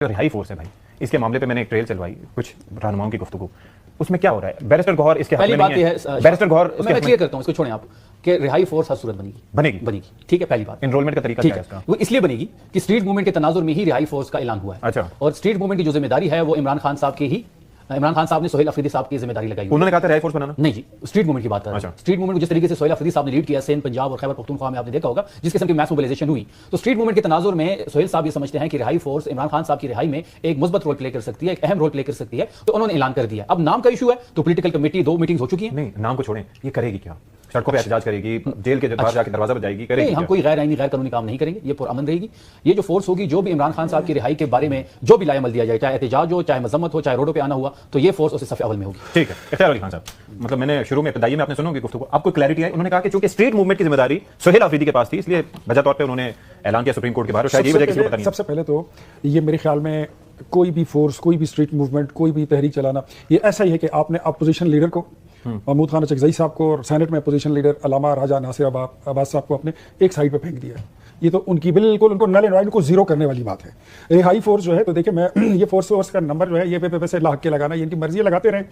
رہائی فورس ہے بھائی، اس کے معاملے پہ میں نے ایک ٹریل چلوائی کچھ رہنماؤں کی گفتگو، اس میں کیا ہو رہا ہے؟ بیرسٹر گوہر اس کے حق میں نہیں ہے، بیرسٹر گوہر میں کلیئر کرتا ہوں، اس کو چھوڑیں آپ کہ رہائی فورس ہر صورت بنے گی، ٹھیک ہے، پہلی بات انرولمنٹ کا طریقہ کیا ہے اس کا؟ وہ اس لیے بنے گی کہ اسٹریٹ موومنٹ کے تناظر میں ہی رہائی فورس کا اعلان ہوا ہے، اچھا، اور اسٹریٹ موومنٹ کی جو ذمہ داری ہے وہ عمران خان صاحب کی ہی، عمران خان صاحب نے سہیل افریدی صاحب کی ذمہ داری لگائی، انہوں نے کہا تھا رہائی فورس بنانا، نہیں جی اسٹریٹ موومنٹ کی بات کر رہا ہوں، اسٹریٹ موومنٹ جس طریقے سے سہیل افریدی صاحب نے لیڈ کیا سندھ، پنجاب اور خیبر پختونخوا میں آپ نے دیکھا ہوگا جس قسم کی میس موبلائزیشن ہوئی، تو اسٹریٹ موومنٹ کے تناظر میں سہیل صاحب یہ سمجھتے ہیں کہ رہائی فورس عمران خان صاحب کی رہائی میں ایک مثبت رول پلے کر سکتی ہے، ایک اہم رول پلے کر سکتی ہے، تو انہوں نے اعلان کر دیا۔ اب نام کا ایشو ہے تو پولیٹیکل کمیٹی 2 میٹنگز ہو چکی ہیں، نہیں نام کو چھوڑیں، یہ کرے گی کیا؟ سڑکوں پہ احتجاج کرے گی، جیل کے باہر جا کے دروازہ پہ جائے گی، کرے گی؟ ہم کوئی غیر آئینی غیر قانونی کام نہیں کریں گے، یہ پرامن رہے گی۔ یہ جو فورس ہوگی، جو بھی عمران خان صاحب کی رہائی کے بارے میں جو بھی لائے عمل دیا جائے، چاہے احتجاج ہو، چاہے مذمت ہو، چاہے روڈوں پہ آنا ہوا، تو یہ فورس اسے صف اول میں ہوگی۔ ٹھیک ہے، اختیار علی خان صاحب، مطلب میں نے شروع میں ابتدائی میں آپ نے سنو گی گفتگو، آپ کو کلیئرٹی ہے؟ انہوں نے کہا کہ چونکہ اسٹریٹ موومنٹ کی ذمہ داری سہیل آفریدی کے پاس تھی، اس لیے وجہ طور پہ انہوں نے اعلان کیا سپریم کورٹ کے باہر، اور شاید یہ وجہ کسی کو پتہ نہیں۔ سب سے پہلے تو یہ میرے خیال میں کوئی بھی فورس، کوئی بھی اسٹریٹ موومنٹ، کوئی بھی تحریک چلانا، یہ ایسا ہی ہے کہ آپ نے اپوزیشن لیڈر کو، محمود خان اچکزئی صاحب کو، اور سینٹ میں اپوزیشن لیڈر علامہ راجہ ناصر عباس صاحب کو اپنے ایک سائڈ پہ پھینک دیا ہے۔ یہ تو ان کی بالکل ان کو نل اینڈ وائڈ کو زیرو کرنے والی بات ہے۔ رہائی فورس جو ہے تو دیکھیں، میں یہ فورس کا نمبر جو ہے یہ پیسے لاگ کے لگانا، یہ ان کی مرضی لگاتے رہیں،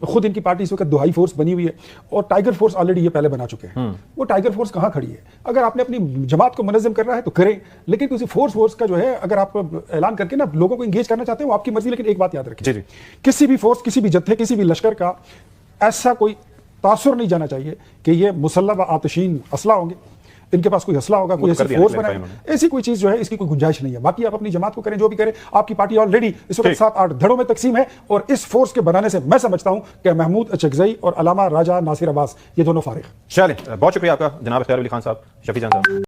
خود ان کی پارٹی اس وقت دہائی فورس بنی ہوئی ہے، اور ٹائیگر فورس آلریڈی یہ پہلے بنا چکے ہیں۔ وہ ٹائیگر فورس کہاں کھڑی ہے؟ اگر آپ نے اپنی جماعت کو منظم کرنا ہے تو کریں، لیکن کسی فورس کا جو ہے اگر آپ اعلان کر کے نا لوگوں کو انگیج کرنا چاہتے ہیں وہ آپ کی مرضی، لیکن ایک بات یاد رکھیں، کسی بھی فورس، کسی بھی جتھے، کسی بھی لشکر کا ایسا کوئی تاثر نہیں جانا چاہیے کہ یہ مسلح و آتشین اسلحہ ہوں گے، ان کے پاس کوئی اسلحہ ہوگا، کوئی ایسی فورس بنائے، ایسی کوئی چیز جو ہے اس کی کوئی گنجائش نہیں ہے۔ باقی آپ اپنی جماعت کو کریں، جو بھی کریں، آپ کی پارٹی آلریڈی اس وقت 7-8 دھڑوں میں تقسیم ہے، اور اس فورس کے بنانے سے میں سمجھتا ہوں کہ محمود اچکزئی اور علامہ راجہ ناصر عباس یہ دونوں فارغ۔ چلیں، بہت شکریہ آپ کا جناب اختیار علی خان صاحب، شفیع جان صاحب۔